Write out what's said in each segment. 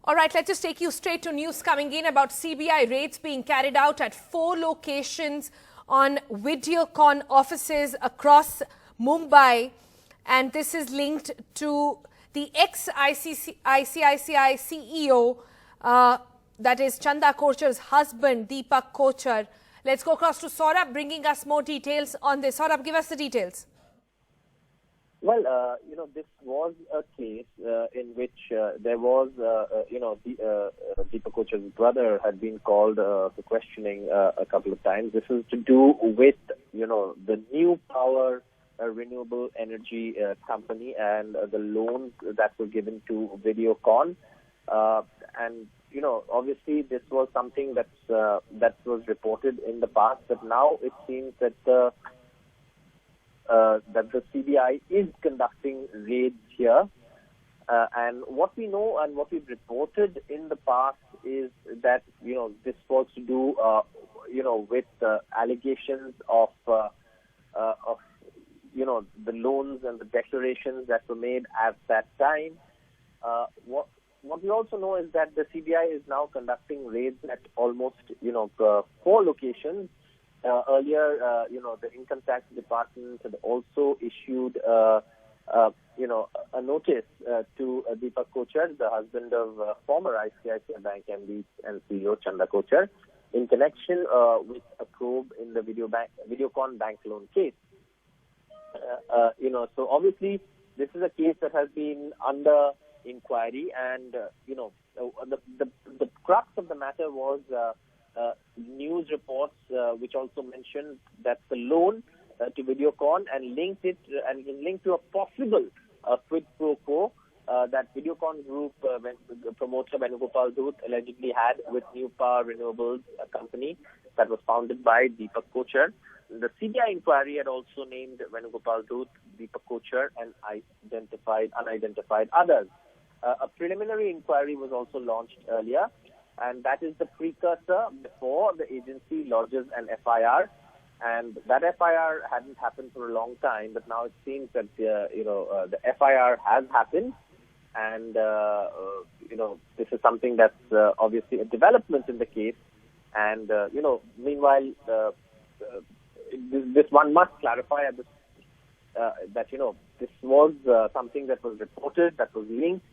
All right, let's just take you straight to news coming in about CBI raids being carried out at 4 locations on Videocon offices across Mumbai. And this is linked to the ex-ICICI CEO, that is Chanda Kochhar's husband, Deepak Kochhar. Let's go across to Saurabh, bringing us more details on this. Saurabh, give us the details. Well, this was a case in which there was, Deepak Kochhar's brother had been called for questioning a couple of times. This is to do with, the new power renewable energy company and the loans that were given to Videocon. Obviously this was something that was reported in the past, but now it seems that the CBI is conducting raids here. And what we know and what we've reported in the past is that, this was to do, with allegations of the loans and the declarations that were made at that time. What we also know is that the CBI is now conducting raids at almost, 4 locations. Earlier, the Income Tax Department had also issued, a notice to Deepak Kochhar, the husband of former ICICI Bank MD and CEO Chanda Kochhar, in connection with a probe in the Videocon bank loan case. So obviously this is a case that has been under inquiry, and the crux of the matter was news reports which also mentioned that the loan to Videocon and linked to a possible quid pro quo that Videocon Group promoter Venugopal Dhoot allegedly had with New Power Renewables, a company that was founded by Deepak Kochhar. The CBI inquiry had also named Venugopal Dhoot, Deepak Kochhar, and unidentified others. A preliminary inquiry was also launched earlier, and that is the precursor before the agency lodges an FIR. And that FIR hadn't happened for a long time, but now it seems that the FIR has happened, and this is something that's obviously a development in the case. And meanwhile, this one must clarify at this, that this was something that was reported, that was linked,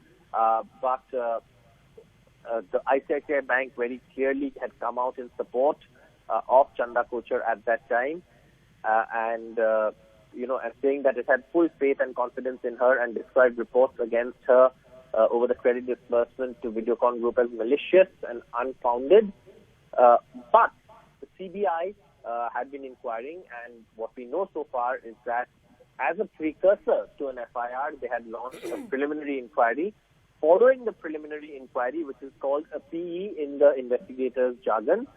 but the ICICI Bank very clearly had come out in support of Chanda Kochhar at that time, and saying that it had full faith and confidence in her, and described reports against her over the credit disbursement to Videocon Group as malicious and unfounded. But the CBI had been inquiring, and what we know so far is that as a precursor to an FIR, they had launched a preliminary inquiry. Following the preliminary inquiry, which is called a PE in the investigators' jargon,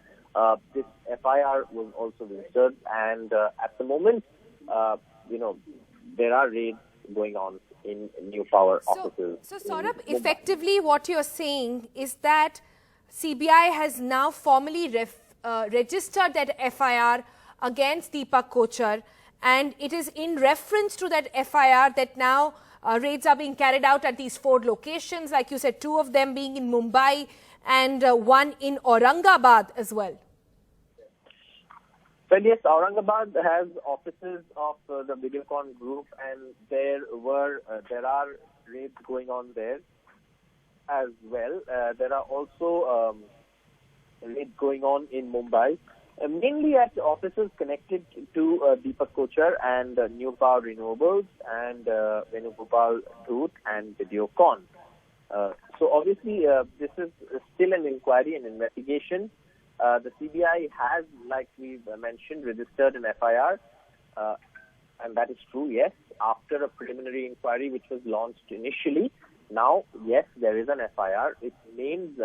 this FIR was also registered, and at the moment, there are raids going on in New Power offices. So Saurabh, effectively what you're saying is that CBI has now formally registered that FIR against Deepak Kochhar, and it is in reference to that FIR that now raids are being carried out at these 4 locations, like you said, 2 of them being in Mumbai and 1 in Aurangabad as well. Well, yes, Aurangabad has offices of the Videocon Group, and there are raids going on there as well. There are also raids going on in Mumbai, mainly at offices connected to Deepak Kochhar and New Power Renewables and Venugopal Dhoot and Videocon. So obviously this is still an inquiry and investigation. The CBI has, like we've mentioned, registered an FIR, and that is true, yes, after a preliminary inquiry which was launched initially. Now, yes, there is an FIR. It names,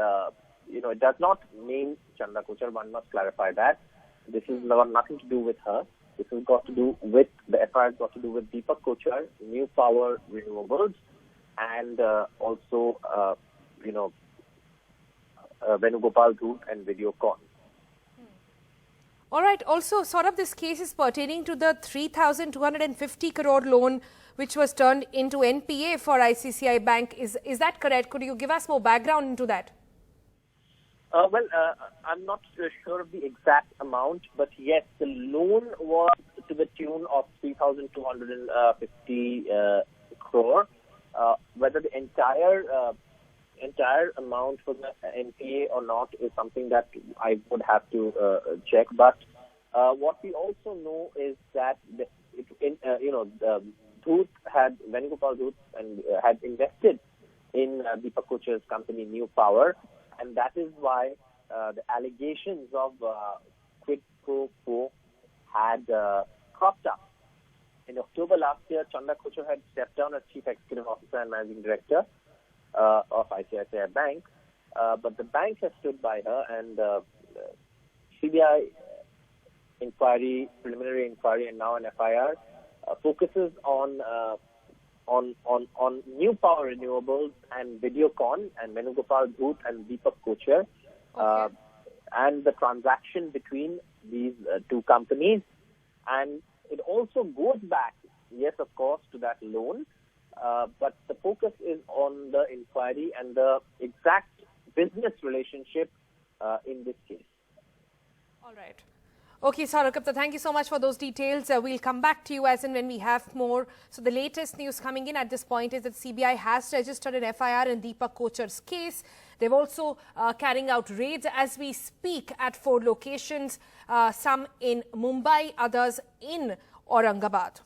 it does not name Chanda Kochhar. One must clarify that. This is nothing to do with her. This has got to do with, the FIR has got to do with Deepak Kochhar, New Power Renewables, and also, Venugopal Dhoot and Videocon. All right. Also, sort of this case is pertaining to the 3,250 crore loan which was turned into NPA for ICICI Bank. Is that correct? Could you give us more background into that? I'm not sure of the exact amount, but yes, the loan was to the tune of 3,250 crore. Whether the entire amount was NPA or not is something that I would have to check. But what we also know is that Venugopal Dhoot had invested in Deepak Kochhar's company, New Power. And that is why the allegations of quid pro quo had cropped up. In October last year, Chanda Kochhar had stepped down as Chief Executive Officer and Managing Director of ICICI Bank. But the bank has stood by her, and CBI inquiry, preliminary inquiry, and now an FIR focuses on New Power Renewables and Videocon and Venugopal Dhoot and Deepak Kochhar, and the transaction between these two companies. And it also goes back, yes, of course, to that loan, but the focus is on the inquiry and the exact business relationship in this case. All right. Okay, Saurabh, thank you so much for those details. We'll come back to you as and when we have more. So the latest news coming in at this point is that CBI has registered an FIR in Deepak Kochhar's case. They've also carrying out raids as we speak at 4 locations, some in Mumbai, others in Aurangabad.